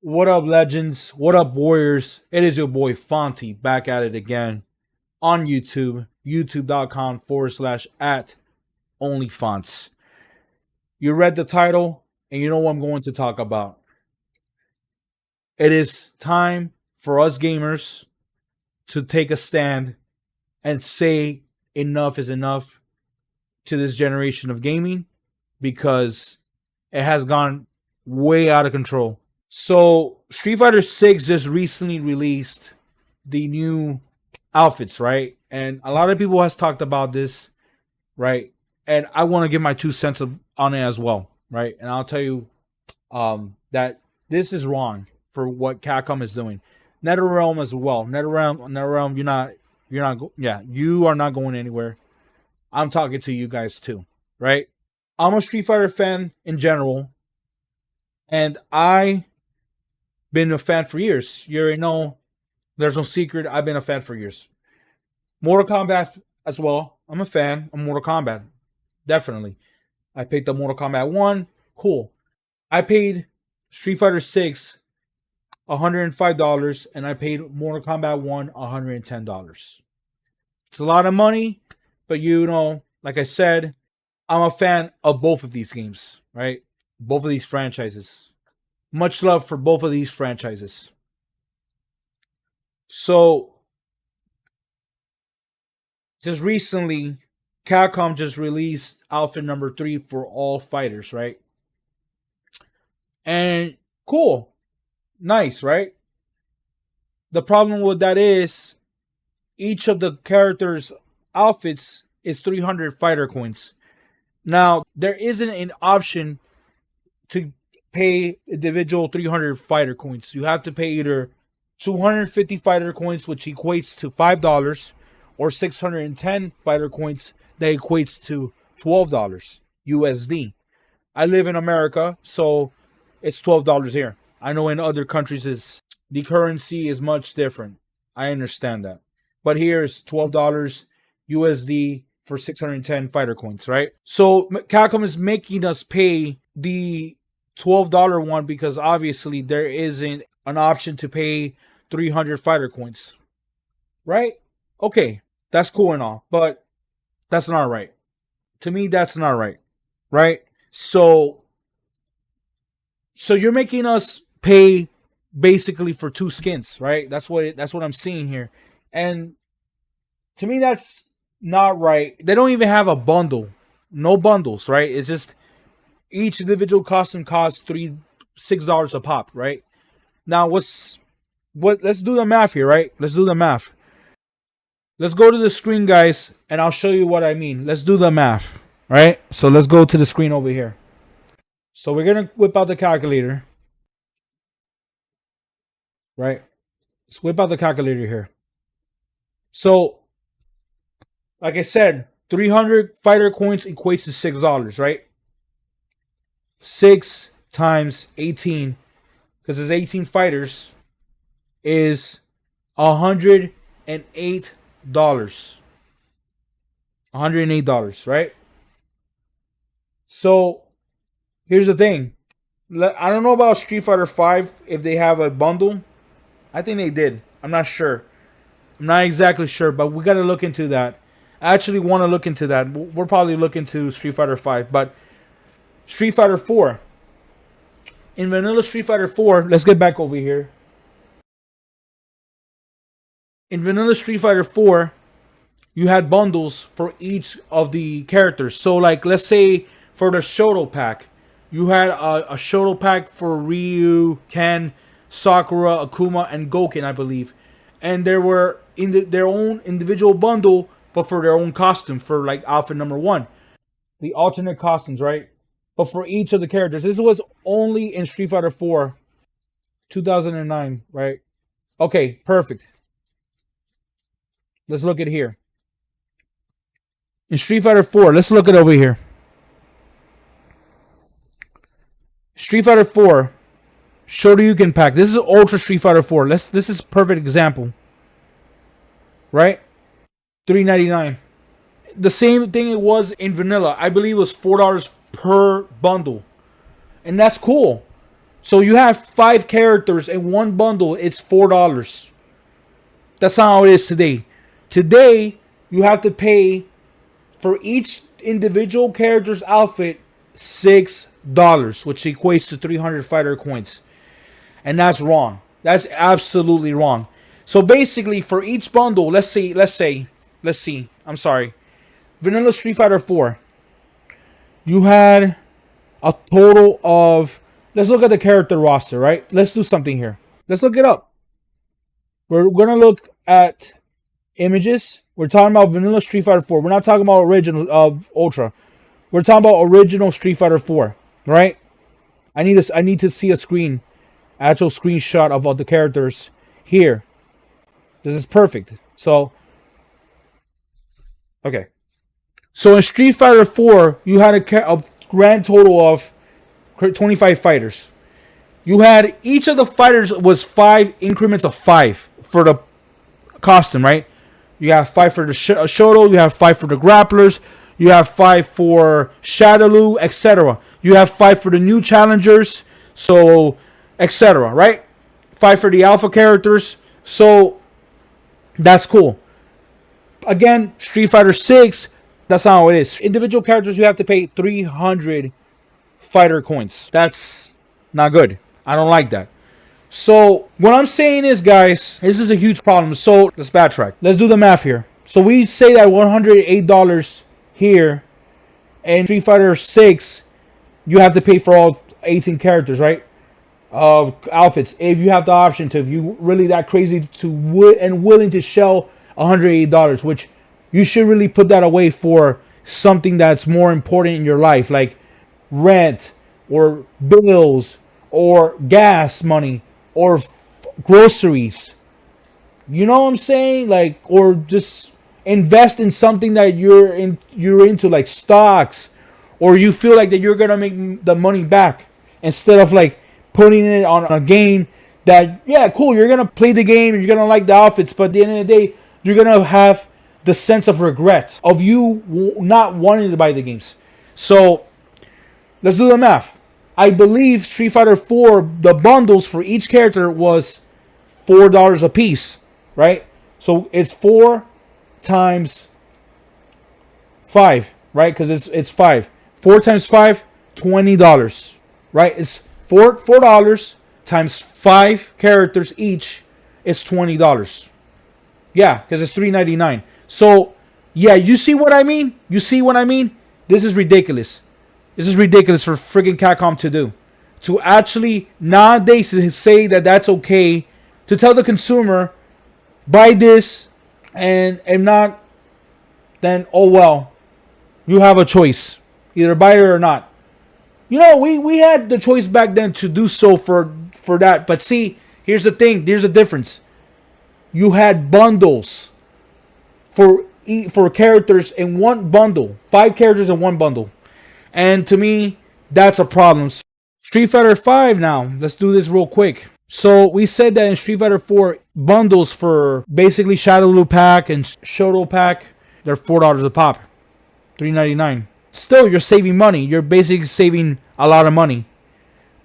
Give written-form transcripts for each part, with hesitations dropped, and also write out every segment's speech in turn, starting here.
What up, legends? What up, warriors? It is your boy Fonty back at it again on YouTube, youtube.com/ at onlyfonts. You read the title and you know what I'm going to talk about. It is time for us gamers to take a stand and say enough is enough to this generation of gaming because it has gone way out of control. So Street Fighter 6 just recently released the new outfits, right? And a lot of people has talked about this, right? And I want to give my 2 cents on it as well, right? And I'll tell you that this is wrong for what Capcom is doing. NetherRealm as well. NetherRealm, you are not going anywhere. I'm talking to you guys too, right? I'm a Street Fighter fan in general, and I been a fan for years. You already know. There's no secret. I've been a fan for years. Mortal Kombat as well. I'm a fan of Mortal Kombat. Definitely. I picked up Mortal Kombat 1. Cool. I paid Street Fighter 6 $105 and I paid Mortal Kombat 1 $110. It's a lot of money, but you know, like I said, I'm a fan of both of these games, right? Both of these franchises. Much love for both of these franchises. So, just recently, Capcom just released outfit number 3 for all fighters, right? And cool. Nice, right? The problem with that is each of the characters' outfits is 300 fighter coins. Now, there isn't an option to pay individual 300 fighter coins. You have to pay either 250 fighter coins, which equates to $5, or 610 fighter coins, that equates to $12 USD. I live in America, so it's $12 here. I know in other countries the currency is much different. I understand that. But here is $12 USD for 610 fighter coins, right? So Capcom is making us pay the $12 one because obviously there isn't an option to pay 300 fighter coins. Right? Okay, that's cool and all, but that's not right. To me, that's not right. Right? So you're making us pay basically for two skins, right? That's what I'm seeing here. And to me that's not right. They don't even have a bundle. No bundles, right? It's just each individual costume costs $6 a pop, right? Now let's do the math here, right? Let's do the math. Let's go to the screen, guys, and I'll show you what I mean. Let's do the math. Right? So let's go to the screen over here. So we're gonna whip out the calculator. Right? Let's whip out the calculator here. So, like I said, 300 fighter coins equates to $6, right? 6 times 18, because there's 18 fighters, is $108. $108, right? So, here's the thing. I don't know about Street Fighter 5 if they have a bundle. I think they did. I'm not sure. I'm not exactly sure, but we got to look into that. I actually want to look into that. We're probably looking to Street Fighter 5, but Street Fighter 4. In vanilla Street Fighter 4, let's get back over here. In vanilla Street Fighter 4, you had bundles for each of the characters. So, like, let's say for the Shoto pack, you had a Shoto pack for Ryu, Ken, Sakura, Akuma, and Gouken, I believe. And there were in their own individual bundle, but for their own costume, for like outfit number 1. The alternate costumes, right? But for each of the characters. This was only in Street Fighter 4, 2009, right? Okay, perfect. Let's look at here. In Street Fighter 4, let's look at over here. Street Fighter 4, Shoryuken pack. This is Ultra Street Fighter 4. This is a perfect example. Right? $3.99. The same thing it was in vanilla. I believe it was $4 per bundle. And that's cool. So you have 5 characters in one bundle. It's $4. That's not how it is today. Today you have to pay for each individual character's outfit $6, which equates to 300 fighter coins, and that's wrong. That's absolutely wrong. So basically, for each bundle, let's see. I'm sorry, Vanilla Street Fighter 4. You had a total of. Let's look at the character roster, right? Let's do something here. Let's look it up. We're gonna look at images. We're talking about Vanilla Street Fighter 4. We're not talking about original of Ultra. We're talking about original Street Fighter 4, right? I need to see a actual screenshot of all the characters here. This is perfect. So, okay. So in Street Fighter 4, you had a grand total of 25 fighters. You had each of the fighters was 5 increments of 5 for the costume, right? You have 5 for the Shoto, you have 5 for the grapplers, you have 5 for Shadaloo, etc. You have 5 for the new challengers, so etc. Right? 5 for the alpha characters, so that's cool. Again, Street Fighter 6, that's not how it is. Individual characters, you have to pay 300 fighter coins. That's not good. I don't like that. So what I'm saying is, guys, this is a huge problem. So let's backtrack. Let's do the math here. So we say that $108 here, and Street Fighter 6, you have to pay for all 18 characters, right? Outfits. If you have the option to, if you really that crazy to and willing to shell $108, which you should really put that away for something that's more important in your life, like rent or bills or gas money or groceries. You know what I'm saying? Like, or just invest in something that you're into, like stocks, or you feel like that you're gonna make the money back, instead of like putting it on a game that, yeah, cool, you're gonna play the game and you're gonna like the outfits, but at the end of the day, you're gonna have the sense of regret of you not wanting to buy the games. So let's do the math. I believe Street Fighter 4, the bundles for each character was $4 a piece, right? So it's 4 times 5, right? Because it's 5. 4 times 5, $20, right? It's $4 times 5 characters each is $20. Yeah, because it's $3.99. So yeah, you see what I mean? You see what I mean? This is ridiculous. This is ridiculous for freaking Capcom to do. To actually nowadays say that that's okay, to tell the consumer, buy this, and not, then oh well, you have a choice. Either buy it or not. You know, we had the choice back then to do so for that. But see, here's the thing. There's a difference. You had bundles for characters in one bundle. 5 characters in one bundle. And to me, that's a problem. Street Fighter 5 now. Let's do this real quick. So we said that in Street Fighter 4, bundles for basically Shadaloo Pack and Shoto Pack, they're $4 a pop. $3.99. Still, you're saving money. You're basically saving a lot of money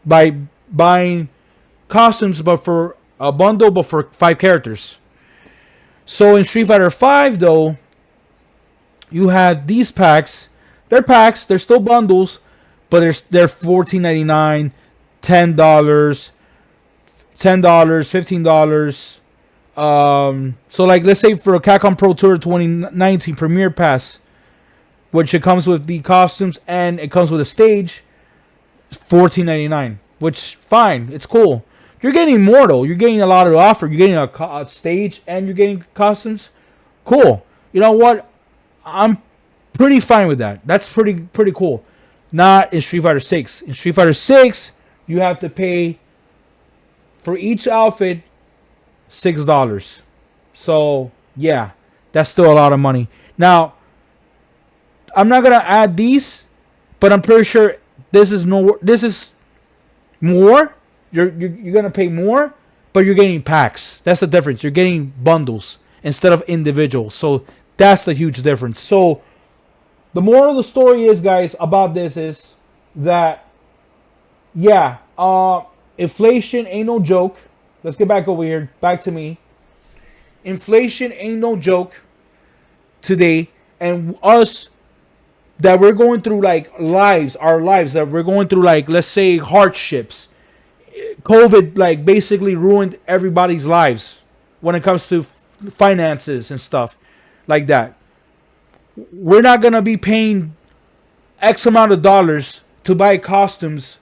by buying costumes, but for a bundle, but for 5 characters. So in Street Fighter 5, though, you had these packs. They're packs. They're still bundles, but they're $14.99, $10, $15. So like, let's say for a Capcom Pro Tour 2019 Premier Pass, which it comes with the costumes and it comes with a stage, $14.99, which fine, it's cool. You're getting more though. You're getting a lot of offer. You're getting a stage and you're getting costumes. Cool. You know what? I'm pretty fine with that. That's pretty cool. Not in Street Fighter 6. In Street Fighter 6, you have to pay for each outfit $6. So yeah, that's still a lot of money. Now, I'm not gonna add these, but I'm pretty sure this is more. You're gonna pay more, but you're getting packs. That's the difference. You're getting bundles instead of individuals. So that's the huge difference. So the moral of the story is, guys, about this is that, yeah, Inflation ain't no joke. Let's get back over here. Back to me. Inflation ain't no joke today. And us that we're going through like lives, our lives that we're going through like, let's say, hardships. COVID like basically ruined everybody's lives when it comes to finances and stuff like that. We're not gonna be paying X amount of dollars to buy costumes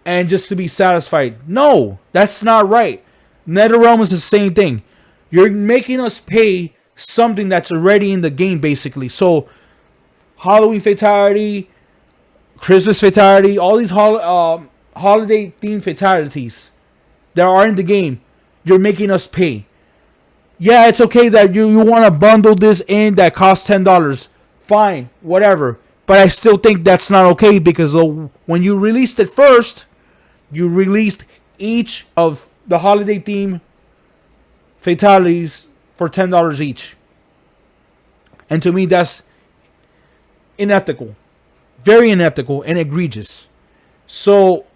and just to be satisfied. No, that's not right. NetherRealm is the same thing. You're making us pay something that's already in the game, basically. So, Halloween Fatality, Christmas Fatality, all these holiday themed fatalities that are in the game, you're making us pay. Yeah, it's okay that you want to bundle this in that costs $10. Fine, whatever. But I still think that's not okay because when you released it first, you released each of the holiday theme fatalities for $10 each. And to me, that's unethical. Very unethical and egregious. So,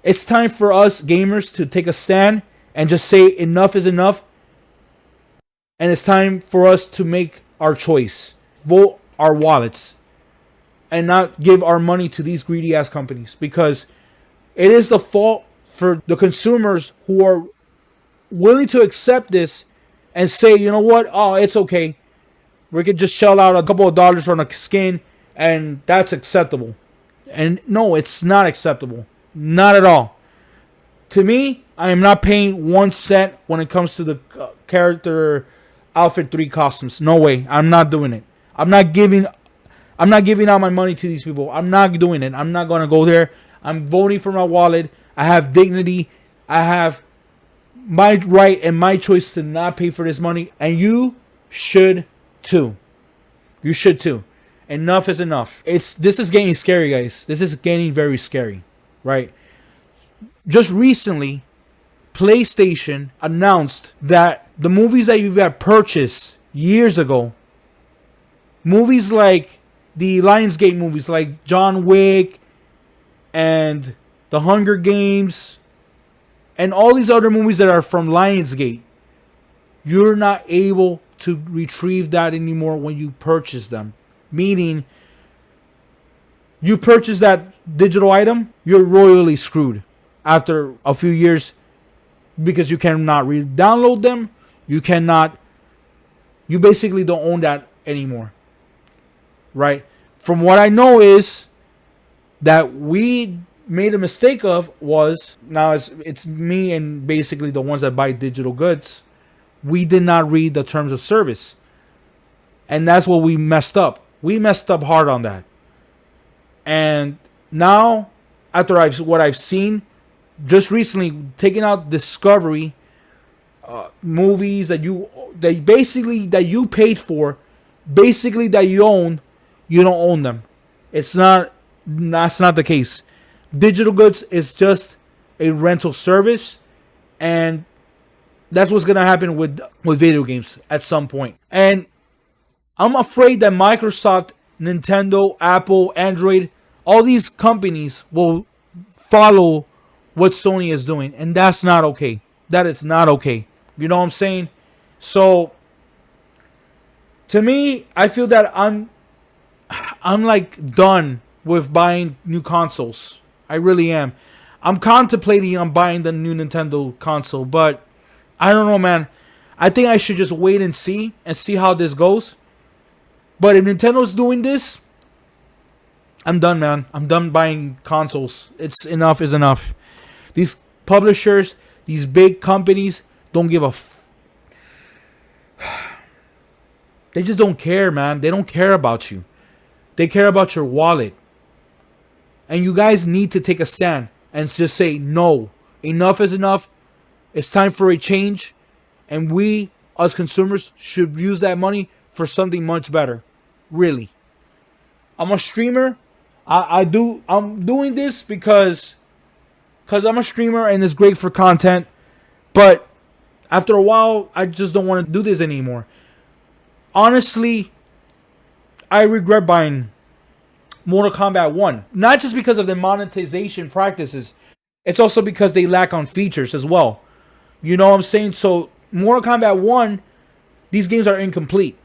it's time for us gamers to take a stand and just say enough is enough. And it's time for us to make our choice. Vote our wallets. And not give our money to these greedy ass companies. Because it is the fault for the consumers who are willing to accept this and say, you know what? Oh, it's okay. We could just shell out a couple of dollars for a skin and that's acceptable. And no, it's not acceptable. Not at all. To me, I am not paying 1 cent when it comes to the character outfit 3 costumes. No way. I'm not doing it. I'm not giving out my money to these people. I'm not doing it. I'm not going to go there. I'm voting for my wallet. I have dignity. I have my right and my choice to not pay for this money. And you should too. You should too. Enough is enough. This is getting scary, guys. This is getting very scary, right? Just recently, PlayStation announced that the movies that you've got purchased years ago, movies like the Lionsgate movies, like John Wick and The Hunger Games, and all these other movies that are from Lionsgate, you're not able to retrieve that anymore when you purchase them. Meaning, you purchase that digital item, you're royally screwed after a few years because you cannot re-download them. You basically don't own that anymore. Right? From what I know is that we made a mistake of was, now it's me and basically the ones that buy digital goods. We did not read the terms of service. And that's what we messed up. We messed up hard on that. And now, after what I've seen, just recently taking out Discovery movies that you paid for, basically that you own, you don't own them. That's not the case. Digital goods is just a rental service, and that's what's gonna happen with video games at some point. And I'm afraid that Microsoft, Nintendo, Apple, Android, all these companies will follow what Sony is doing. And that's not okay. That is not okay. You know what I'm saying? So, to me, I feel that I'm like done with buying new consoles. I really am. I'm contemplating on buying the new Nintendo console, but I don't know, man. I think I should just wait and see how this goes. But if Nintendo's doing this, I'm done, man. I'm done buying consoles. It's enough is enough. These publishers, these big companies, don't give a they just don't care, man. They don't care about you. They care about your wallet. And you guys need to take a stand and just say, no, enough is enough. It's time for a change. And we, as consumers, should use that money for something much better. Really. I'm a streamer. I'm doing this because I'm a streamer and it's great for content. But after a while, I just don't want to do this anymore. Honestly, I regret buying Mortal Kombat 1. Not just because of the monetization practices, it's also because they lack on features as well. You know what I'm saying? So, Mortal Kombat 1, these games are incomplete.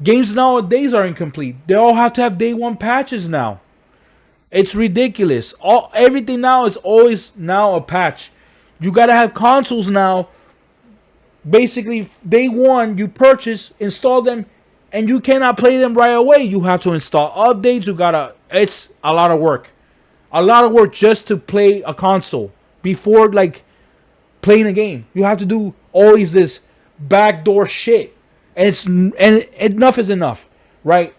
Games nowadays are incomplete. They all have to have day one patches now. It's ridiculous. Everything now is always now a patch. You gotta have consoles now. Basically, day one, you purchase, install them, and you cannot play them right away. You have to install updates. It's a lot of work. A lot of work just to play a console before like playing a game. You have to do always this backdoor shit, and enough is enough, right?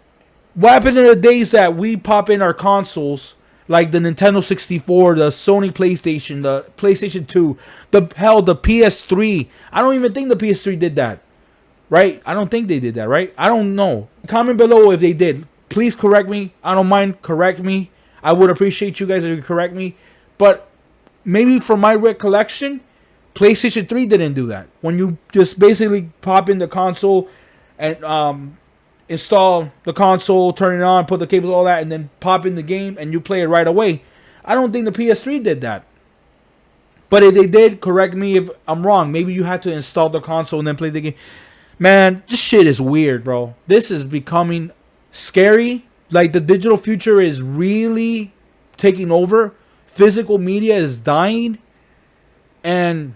What happened in the days that we pop in our consoles, like the Nintendo 64, the Sony PlayStation, the PlayStation 2, the PS3. I don't even think the PS3 did that, right? I don't think they did that, right? I don't know. Comment below if they did. Please correct me. I don't mind. Correct me. I would appreciate you guys if you correct me. But maybe from my recollection, PlayStation 3 didn't do that. When you just basically pop in the console and install the console, turn it on, put the cables, all that, and then pop in the game and you play it right away. I don't think the PS3 did that. But if they did, correct me if I'm wrong. Maybe you had to install the console and then play the game. Man, this shit is weird, bro. This is becoming scary. Like, the digital future is really taking over. Physical media is dying. And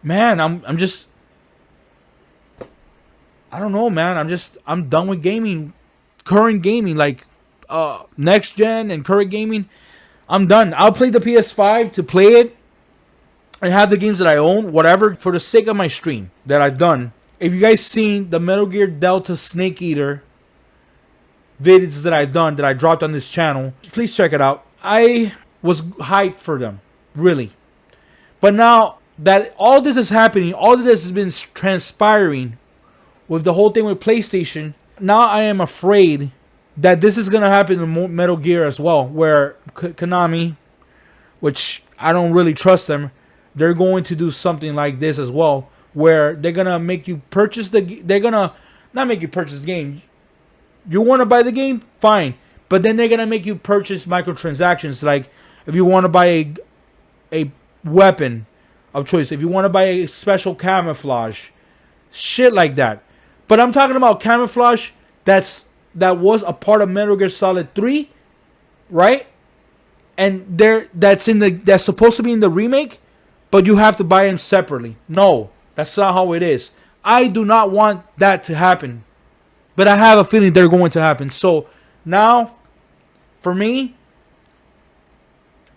man, I'm just, I don't know, man. I'm done with gaming. Current gaming, like next gen and current gaming. I'm done. I'll play the PS5 to play it and have the games that I own, whatever, for the sake of my stream that I've done. If you guys seen the Metal Gear Delta Snake Eater videos that I've done, that I dropped on this channel, please check it out. I was hyped for them, really. But now that all this is happening, all of this has been transpiring with the whole thing with PlayStation, now I am afraid that this is going to happen in Metal Gear as well, where Konami, which I don't really trust them, they're going to do something like this as well, where they're going to make you purchase they're going to not make you purchase the game. You want to buy the game? Fine. But then they're going to make you purchase microtransactions, like if you want to buy a weapon of choice, if you want to buy a special camouflage, shit like that. But I'm talking about camouflage that was a part of Metal Gear Solid 3, right? And that's supposed to be in the remake, but you have to buy them separately. No, that's not how it is. I do not want that to happen, but I have a feeling they're going to happen. So now, for me,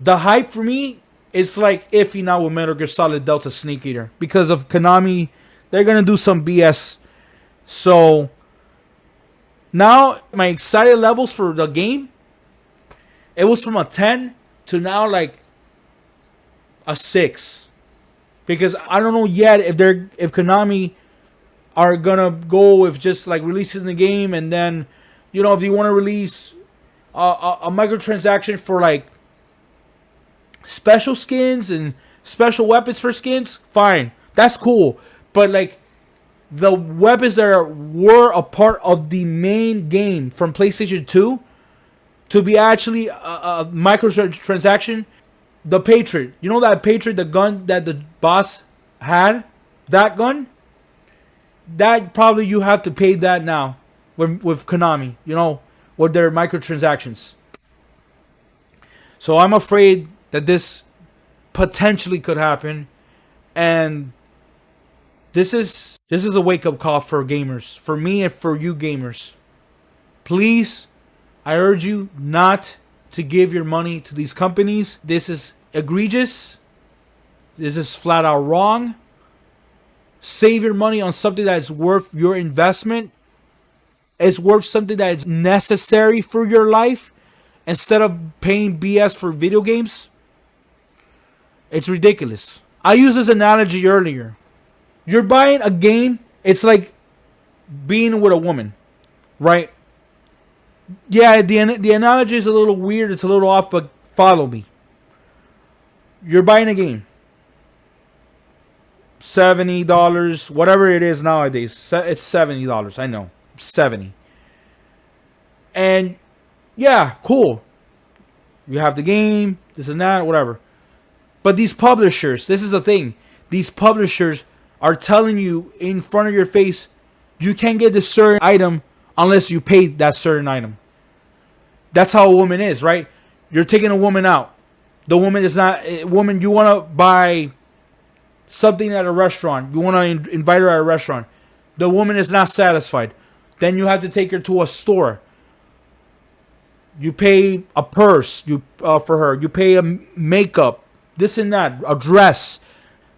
the hype for me is like iffy now with Metal Gear Solid Delta Snake Eater because of Konami. They're gonna do some BS. So now my excited levels for the game, it was from a 10 to now like a 6, because I don't know yet if Konami are gonna go with just like releasing the game, and then, you know, if you want to release a microtransaction for like special skins and special weapons for skins, fine, that's cool. But like the weapons that were a part of the main game from PlayStation 2 to be actually a microtransaction, the Patriot, you know, that Patriot, the gun that the boss had, that gun, that probably you have to pay that now with Konami, you know, with their microtransactions. So I'm afraid that this potentially could happen, and this is a wake-up call for gamers, for me and for you gamers. Please, I urge you not to give your money to these companies. This is egregious. This is flat out wrong. Save your money on something that is worth your investment. It's worth something that is necessary for your life, instead of paying BS for video games. It's ridiculous. I used this analogy earlier. You're buying a game, it's like being with a woman, right? Yeah, the analogy is a little weird, it's a little off, but follow me. You're buying a game. $70, whatever it is nowadays. It's $70, I know. $70. And yeah, cool. You have the game, this and that, whatever. But these publishers, this is the thing. These publishers are telling you in front of your face, you can't get this certain item unless you pay that certain item. That's how a woman is, right? You're taking a woman out. The woman is not a woman. You want to buy something at a restaurant. You want to invite her at a restaurant. The woman is not satisfied. Then you have to take her to a store. You pay a purse for her. You pay a makeup, this and that, a dress,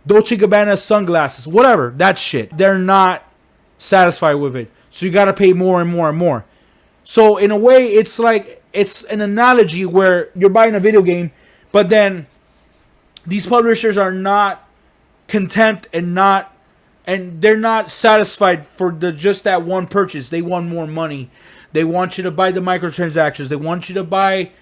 Dolce Gabbana sunglasses, whatever. That shit. They're not satisfied with it. So you got to pay more and more and more. So in a way, it's like, it's an analogy where you're buying a video game, but then these publishers are not content and they're not satisfied for just that one purchase. They want more money. They want you to buy the microtransactions. They want you to buy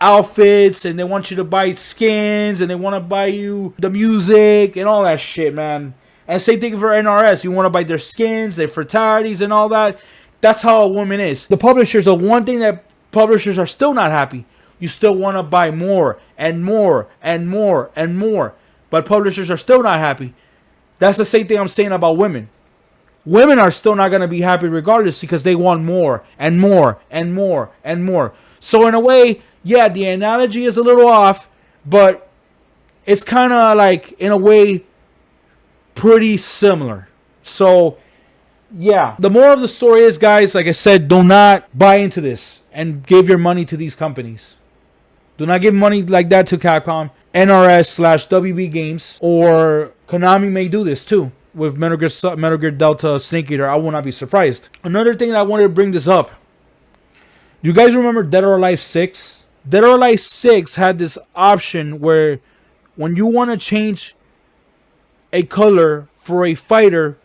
outfits, and they want you to buy skins, and they want to buy you the music and all that shit, man. And same thing for NRS. You want to buy their skins, their fraternities, and all that. That's how a woman is. The publishers, the one thing that publishers are still not happy. You still want to buy more and more and more and more. But publishers are still not happy. That's the same thing I'm saying about women. Women are still not going to be happy regardless because they want more and more and more and more. So in a way, yeah, the analogy is a little off, but it's kind of like, in a way, pretty similar. So yeah, the moral of the story is, guys, like I said, do not buy into this and give your money to these companies. Do not give money like that to Capcom, NRS/WB Games, or Konami may do this too with Metal Gear Delta Snake Eater. I will not be surprised. Another thing that I wanted to bring this up. You guys remember Dead or Alive 6? Dead or Alive 6 had this option where when you want to change a color for a fighter,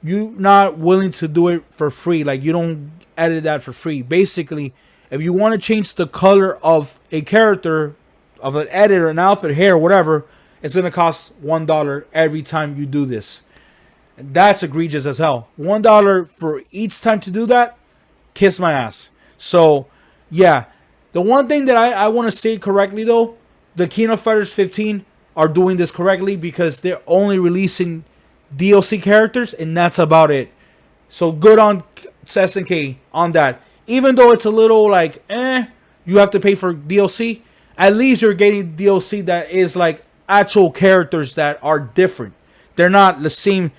you're not willing to do it for free. Like, you don't edit that for free. Basically, if you want to change the color of a character, of an edit or an outfit, hair, whatever, it's going to cost $1 every time you do this. And that's egregious as hell. $1 for each time to do that? Kiss my ass. So, yeah. The one thing that I want to say correctly, though, the King of Fighters 15 are doing this correctly because they're only releasing DLC characters, and that's about it. So, good on SNK on that. Even though it's a little like, you have to pay for DLC, at least you're getting DLC that is like actual characters that are different. They're not the same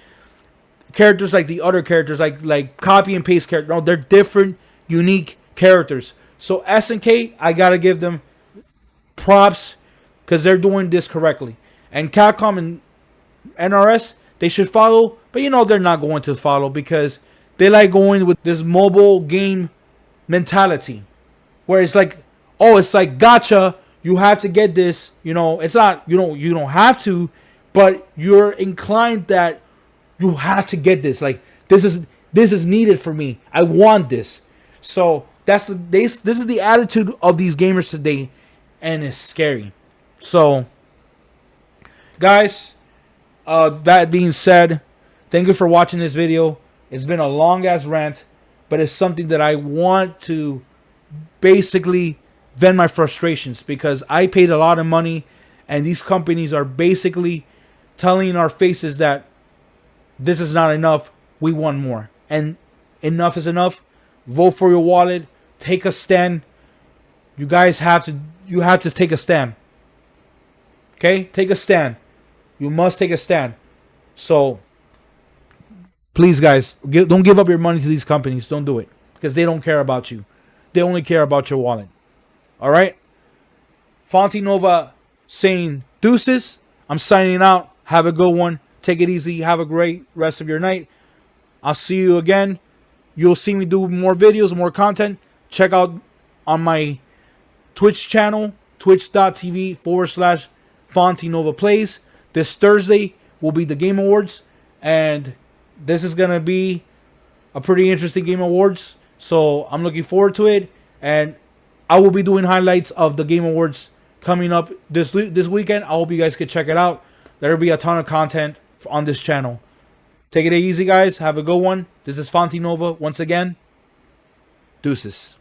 characters like the other characters, like copy and paste characters. No, they're different, unique characters. So SNK, I gotta give them props because they're doing this correctly. And Capcom and NRS, they should follow, but they're not going to follow because they like going with this mobile game mentality where it's like, oh, it's like gotcha, you have to get this. It's not, you don't have to, but you're inclined that you have to get this. Like, this is needed for me. I want this. So this is the attitude of these gamers today, and it's scary. So guys, that being said, thank you for watching this video. It's been a long ass rant, but it's something that I want to basically vent my frustrations because I paid a lot of money and these companies are basically telling in our faces that this is not enough. We want more. And enough is enough. Vote for your wallet. Take a stand. You guys have to take a stand. Okay? Take a stand. You must take a stand. So please, guys, don't give up your money to these companies. Don't do it because they don't care about you. They only care about your wallet. All right? Fonty Nova saying deuces. I'm signing out. Have a good one. Take it easy. Have a great rest of your night. I'll see you again. You'll see me do more videos, more content. Check out on my Twitch channel, twitch.tv/Fonty Nova Plays. This Thursday will be the Game Awards. And this is going to be a pretty interesting Game Awards. So I'm looking forward to it. And I will be doing highlights of the Game Awards coming up this weekend. I hope you guys can check it out. There'll be a ton of content on this channel. Take it easy, guys. Have a good one. This is Fonty Nova once again. Deuces.